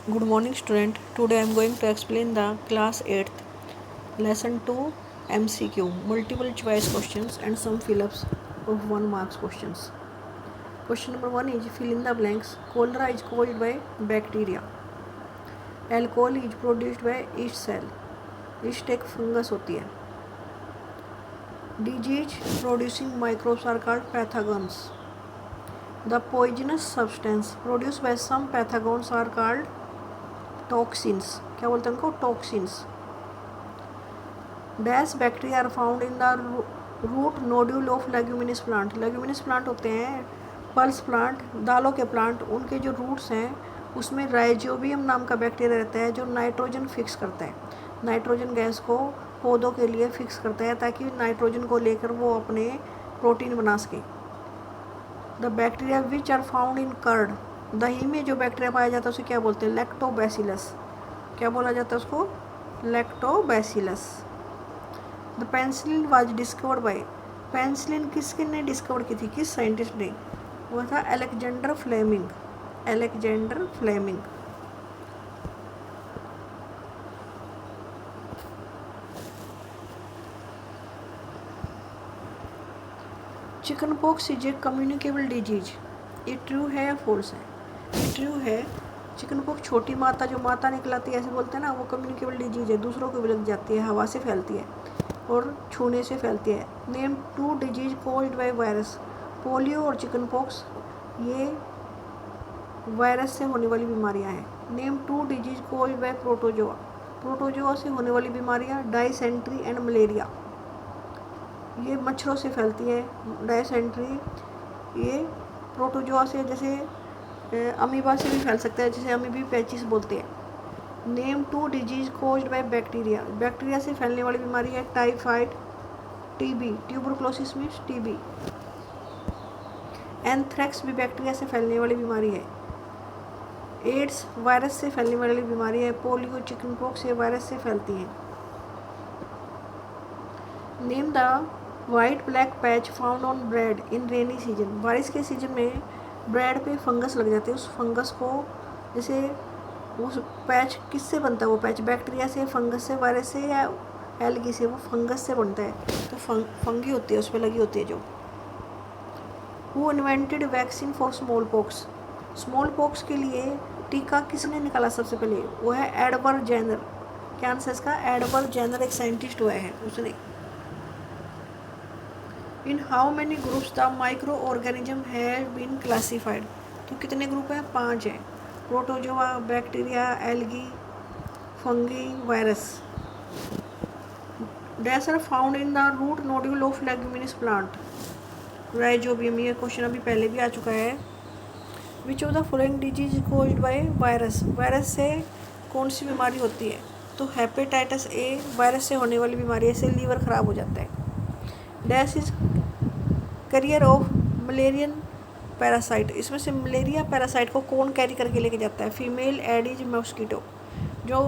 Good morning student. Today I am going to explain the class 8th lesson 2 MCQ multiple choice questions and some fill-ups of 1 marks questions. Question number 1 is fill in the blanks. Cholera is caused by bacteria. Alcohol is produced by yeast cell. yeast एक fungus होती है. Disease producing microbes are called pathogens. The poisonous substance produced by some pathogens are called toxins. क्या बोलते हैं उनको? Toxins. Dash bacteria are found in the root nodule of leguminous plant. Leguminous plant होते हैं pulse plant, दालों के plant. उनके जो रूट्स हैं उसमें राइजोबियम नाम का बैक्टीरिया रहता है जो नाइट्रोजन फिक्स करता है. नाइट्रोजन गैस को पौधों के लिए फिक्स करता है ताकि नाइट्रोजन को लेकर वो अपने प्रोटीन बना सके. The bacteria which are found in curd. दही में जो बैक्टीरिया पाया जाता है उसे क्या बोलते हैं? लैक्टोबैसिलस. क्या बोला जाता है उसको? Lactobacillus. The penicillin was discovered by. Penicillin किसने ने डिस्कवर की थी? किस साइंटिस्ट ने? वो था Alexander Fleming. Alexander Fleming. Chicken pox is a communicable disease. ये ट्रू है या फॉल्स है? ट्रू है. चिकन पॉक्स छोटी माता जो माता निकलाती है ऐसे बोलते हैं ना, वो कम्युनिकेबल डिजीज है. दूसरों को भी लग जाती है, हवा से फैलती है और छूने से फैलती है. Name 2 disease caused by virus. Polio और चिकन पॉक्स ये वायरस से होने वाली बीमारियां हैं. Name 2 disease caused by protozoa. Protozoa से होने वाली बीमारियां डायसेंट्री एंड मलेरिया. ये मच्छरों से फैलती है. डायसेंट्री ये प्रोटोजोआ से, जैसे अमीबा से भी फैल सकता है, जिसे अमीबी पैचिस बोलते हैं. Name 2 disease caused by bacteria. Bacteria से फैलने वाली बीमारी है typhoid, TB. Tuberculosis means TB. Anthrax भी बैक्टीरिया से फैलने वाली बीमारी है. एड्स वायरस से फैलने वाली बीमारी है. पोलियो, चिकन पॉक्स ये वायरस से फैलती हैं. Name the white black patch found on bread in rainy season. बारिश के सीजन में ब्रेड पे फंगस लग जाती है. उस फंगस को, जैसे उस पैच किससे बनता है? वो पैच बैक्टीरिया से, फंगस से, वायरस से या एल्गी से? वो फंगस से बनता है. तो फंगी होती है उस पर लगी होती है जो. Who invented vaccine for small pox. Small pox के लिए टीका किसने निकाला सबसे पहले? वो है एडवर्ड जेनर. क्या आंसर इसका? एडवर्ड जेनर एक साइंटिस्ट हुआ है उसने. In how many groups the micro organism have been classified. तो कितने ग्रुप हैं? 5 हैं. Protozoa, bacteria, algae, fungi, virus. Dash are found in the root nodule of leguminous plant. Rhizobium. ये क्वेश्चन अभी पहले भी आ चुका है. विच of the following disease caused by virus. Virus से कौन सी बीमारी होती है? तो हेपेटाइटिस ए वायरस से होने वाली बीमारी है. इससे लीवर खराब हो जाता है. Dash is career of Mullerian parasite. इसमें से मलेरिया पैरासाइट को कौन कैरी करके लेके जाता है? Female adage mosquito. जो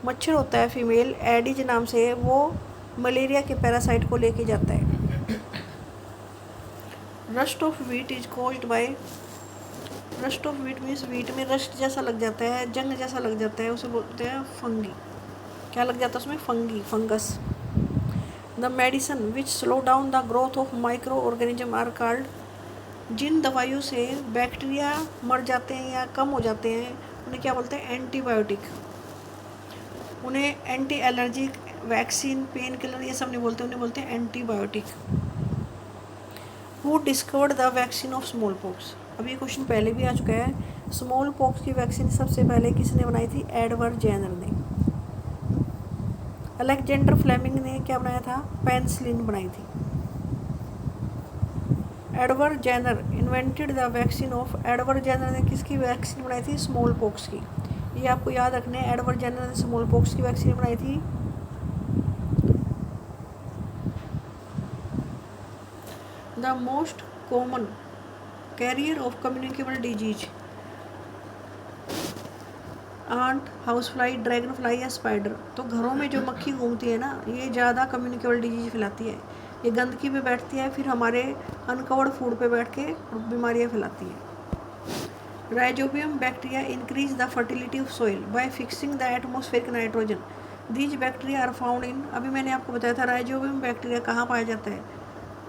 मच्छर होता है फीमेल एडिज नाम से, वो मलेरिया के पैरासाइट को लेके जाता है. Rust of wheat is caused by. Rust of wheat means wheat में रस्ट जैसा लग जाता है, जंग जैसा लग जाता है, उसे बोलते हैं फंगी. क्या लग जाता है उसमें? Fungi, fungus. The medicine which slow down the growth of microorganism are called. जिन दवाइयों से बैक्टीरिया मर जाते हैं या कम हो जाते हैं उन्हें क्या बोलते हैं? एंटीबायोटिक. उन्हें anti allergic, vaccine, pain killer ये सब नहीं बोलते, उन्हें बोलते हैं antibiotic. Who discovered the vaccine of small pox. अब ये क्वेश्चन पहले भी आ चुका है. स्मॉल पॉक्स की वैक्सीन सबसे पहले किसने बनाई थी? एडवर्ड जेनर ने. अलेक्जेंडर फ्लेमिंग ने क्या बनाया था? पेनिसिलिन बनाई थी. Edward Jenner invented the vaccine of. Edward Jenner ने किसकी वैक्सीन बनाई थी? स्मॉल पॉक्स की. ये आपको याद रखना है. एडवर्ड जेनर ने स्मॉल पॉक्स की वैक्सीन बनाई थी. The most common carrier of communicable disease. Ant, house fly, dragon fly या स्पाइडर. तो घरों में जो मक्खी घूमती है ना, ये ज़्यादा कम्युनिकेबल डिजीज फैलाती है. ये गंदगी पे बैठती है, फिर हमारे अनकवर्ड फूड पे बैठ के बीमारियाँ फैलाती है. Rhizobium bacteria increase the fertility of soil by fixing the atmospheric nitrogen. These bacteria are found in, अभी मैंने आपको बताया था राइजोबियम बैक्टीरिया कहाँ पाया जाता है,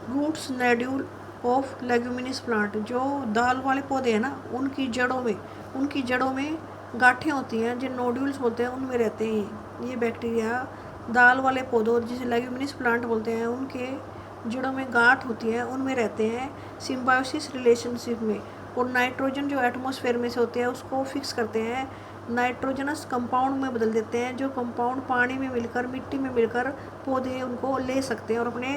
roots nodule of leguminous plant, जो दाल वाले पौधे हैं ना उनकी जड़ों में गांठें होती हैं, जो नोड्यूल्स बोलते हैं उनमें रहते हैं ये बैक्टीरिया। दाल वाले पौधों जिसे लेग्यूमिनस प्लांट बोलते हैं उनके जड़ों में गांठ होती है उनमें रहते हैं सिम्बायोसिस रिलेशनशिप में, और नाइट्रोजन जो एटमॉस्फेयर में से होते हैं उसको फिक्स करते हैं, नाइट्रोजनस कंपाउंड में बदल देते हैं, जो कंपाउंड पानी में मिलकर मिट्टी में मिलकर पौधे उनको ले सकते हैं और अपने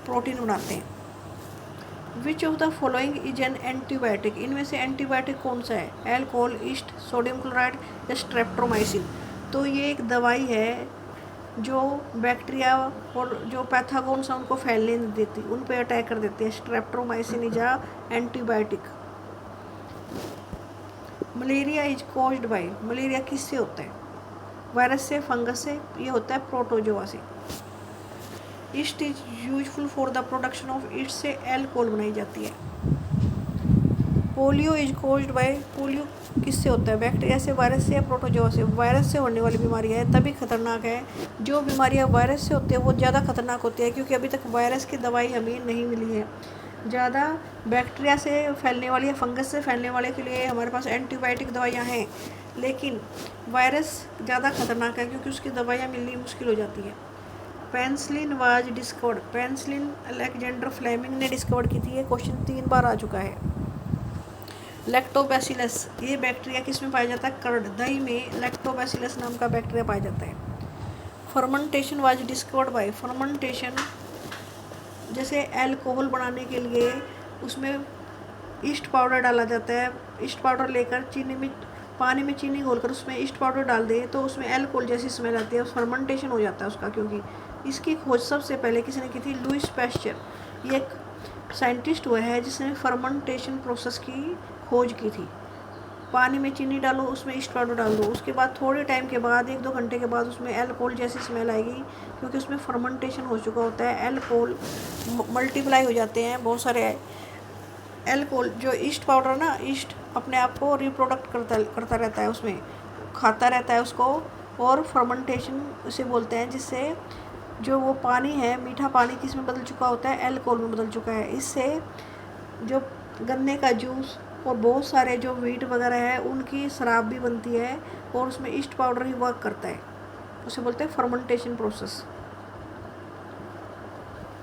प्रोटीन बनाते हैं। विच of the following is an antibiotic, इनमें से एंटीबायोटिक कौन सा है, एल्कोहल, ईस्ट, सोडियम क्लोराइड या स्ट्रेप्टोमाइसिन। तो ये एक दवाई है जो बैक्टीरिया और जो पैथागोन्स हैं उनको फैलने नहीं देती, उन पे अटैक कर देती है, streptomycin is a antibiotic. Malaria is caused by, malaria किससे होता है, वायरस से, फंगस से, ये होता है प्रोटोजोआ से। East is useful for the production of, east से एल्कोहल बनाई जाती है। Polio is caused by, polio किससे होता है, बैक्टीरिया से, वायरस से या प्रोटोजोआ से। वायरस से होने वाली बीमारियाँ है तभी खतरनाक है, जो बीमारियाँ वायरस से होती है वो ज़्यादा खतरनाक होती है क्योंकि अभी तक वायरस की दवाई हमें नहीं मिली है। ज़्यादा बैक्टीरिया से फैलने वाली या फंगस से फैलने वाले के लिए हमारे पास एंटीबायोटिक दवाइयाँ हैं, लेकिन वायरस ज़्यादा खतरनाक है क्योंकि उसकी दवाइयाँ मिलनी मुश्किल हो जाती है। Penicillin was discovered, penicillin Alexander Fleming ने डिस्कवर की थी, ये क्वेश्चन 3 बार आ चुका है। लैक्टोबैसिलस, ये बैक्टीरिया किस में पाया जाता है, कर्ड, दही में लैक्टोबैसिलस नाम का बैक्टीरिया पाया जाता है। Fermentation was discovered by, fermentation जैसे अल्कोहल बनाने के लिए उसमें ईस्ट पाउडर डाला जाता है, ईस्ट पाउडर लेकर चीनी में, पानी में चीनी घोलकर उसमें ईस्ट पाउडर डाल दे तो उसमें अल्कोहल जैसी स्मेल आती है, फर्मेंटेशन हो जाता है उसका, क्योंकि इसकी खोज सबसे पहले किसने की थी, लुईस पैस्चर। ये एक साइंटिस्ट हुआ है जिसने फर्मेंटेशन प्रोसेस की खोज की थी। पानी में चीनी डालो, उसमें ईस्ट पाउडर डाल दो, उसके बाद थोड़े टाइम के बाद 1-2 घंटे के बाद उसमें अल्कोहल जैसी स्मेल आएगी क्योंकि उसमें फर्मेंटेशन हो चुका होता है, अल्कोहल मल्टीप्लाई हो जाते हैं बहुत सारे अल्कोहल। जो ईस्ट पाउडर ना, ईस्ट अपने आप को रिप्रोडक्ट करता रहता है, उसमें खाता रहता है उसको, और फर्मेंटेशन उसे बोलते हैं, जिससे जो वो पानी है मीठा पानी किस में बदल चुका होता है, अल्कोहल में बदल चुका है। इससे जो गन्ने का जूस और बहुत सारे जो वीट वगैरह है उनकी शराब भी बनती है और उसमें ईस्ट पाउडर ही वर्क करता है, उसे बोलते हैं fermentation process.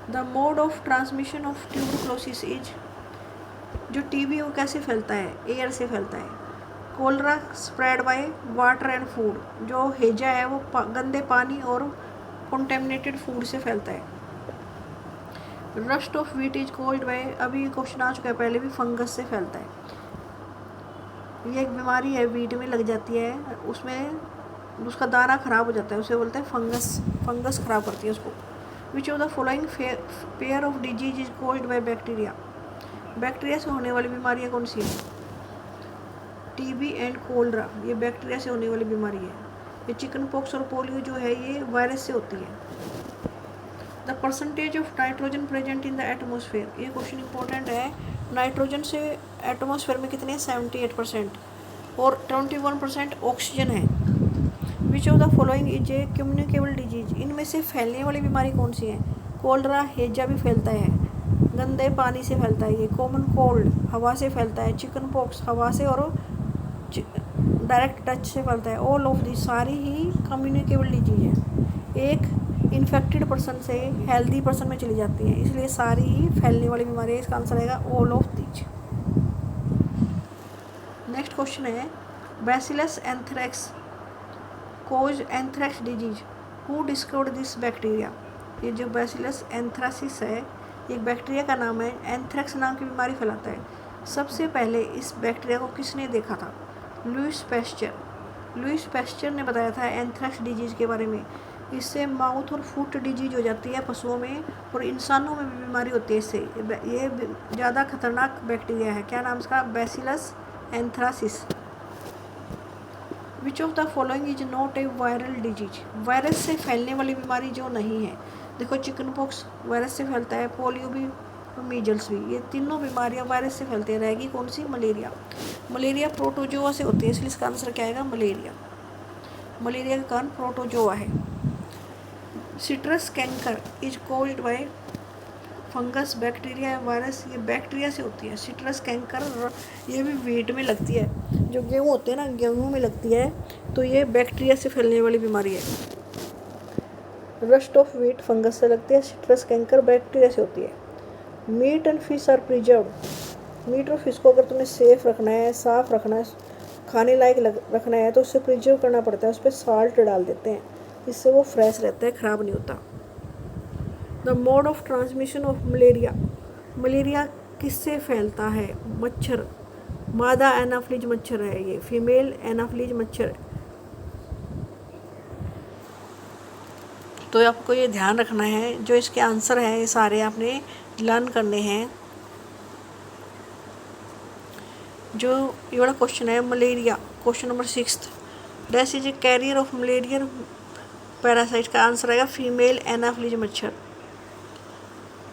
The mode of transmission of tuberculosis is, जो टीबी वो कैसे फैलता है, एयर से फैलता है। Cholera spread by water and food, जो हैजा है वो गंदे पानी और कंटेमिनेटेड फूड से फैलता है। Rust of wheat is caused by, अभी क्वेश्चन आ चुका है पहले भी, फंगस से फैलता है। ये एक बीमारी है, व्हीट में लग जाती है, उसमें उसका दाना खराब हो जाता है, उसे बोलते हैं फंगस खराब करती है उसको। विच of the following pair of disease is caused by bacteria, bacteria से होने वाली बीमारियाँ कौन सी है, टीबी एंड कोलरा, ये बैक्टीरिया से होने वाली बीमारी है। ये चिकन पॉक्स और पोलियो जो है ये वायरस से होती है। The percentage of nitrogen present in the atmosphere, ये क्वेश्चन इंपॉर्टेंट है। नाइट्रोजन से एटमोसफेयर में कितने, 78%, और 21% ऑक्सीजन है। विच of the following is a communicable disease, इनमें से फैलने वाली बीमारी कौन सी है, कोलरा, हैजा भी फैलता है, गंदे पानी से फैलता है। ये कॉमन कोल्ड हवा से फैलता है, चिकन पॉक्स हवा से और डायरेक्ट टच से फैलता है। ऑल ऑफ दी, सारी ही कम्युनिकेबल डिजीज है, एक इन्फेक्टेड पर्सन से हेल्दी पर्सन में चली जाती है, इसलिए सारी ही फैलने वाली बीमारी है। इसका आंसर रहेगा all of these. Next question है, bacillus anthrax cause anthrax disease, who discovered this bacteria. ये जो बैसिलस एंथ्रासिस है ये एक बैक्टीरिया का नाम है, एंथ्रेक्स नाम की बीमारी फैलाता है। सबसे पहले इस बैक्टीरिया को किसने देखा था, लुईस पैस्चर। लुईस पैस्चर ने बताया था एंथ्रेक्स डिजीज के बारे में। इससे माउथ और फुट डिजीज हो जाती है पशुओं में, और इंसानों में भी बीमारी होती है इससे। ये ज़्यादा खतरनाक बैक्टीरिया है, क्या नाम इसका, bacillus anthracis. Which of the following is not a viral disease, virus से फैलने वाली बीमारी जो नहीं है। देखो चिकन पॉक्स वायरस से फैलता है, पोलियो भी, मीजल्स भी, ये तीनों बीमारियां वायरस से फैलती है। रहेगी कौन सी, मलेरिया। मलेरिया प्रोटोजोआ से होती है, इसलिए इसका आंसर क्या आएगा? मलेरिया। मलेरिया का कारण प्रोटोजोआ है। Citrus canker is caused by fungus, bacteria, virus. ये बैक्टीरिया से होती है। सिट्रस कैंकर ये भी वीट में लगती है, जो गेहूँ होते हैं ना, गेहूँ में लगती है, तो ये बैक्टीरिया से फैलने वाली बीमारी है। रस्ट ऑफ वीट फंगस से लगती है, सिट्रस कैंकर बैक्टीरिया से होती है। Meat and fish are preserved. Meat और फिश को अगर तुम्हें सेफ रखना है, साफ रखना है, खाने लायक रखना है, तो उससे प्रिजर्व करना पड़ता है। उस पर साल्ट डाल देते हैं, इससे वो फ्रेश रहता है, ख़राब नहीं होता। The mode of transmission of malaria. Malaria किससे फैलता है? मच्छर। मादा एनाफ्लिज मच्छर है ये, फीमेल एनाफ्लिज मच्छर है। तो आपको ये ध्यान रखना है, जो इसके आंसर हैं ये सारे आपने लर्न करने हैं। जो ये वाला क्वेश्चन है malaria, question number 6, dash is a carrier of Mullerian parasite, का आंसर आएगा फीमेल एनाफ्लिज मच्छर।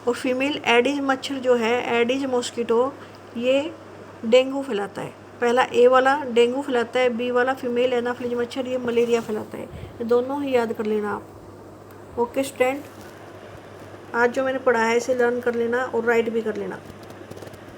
और फीमेल एडिज मच्छर जो है, एडिज मॉस्किटो, ये डेंगू फैलाता है। पहला ए वाला डेंगू फैलाता है, बी वाला फीमेल एनाफ्लिज मच्छर ये मलेरिया फैलाता है। ये दोनों ही याद कर लेना आप। ओके स्टूडेंट, आज जो मैंने पढ़ा है इसे लर्न कर लेना और राइट भी कर लेना।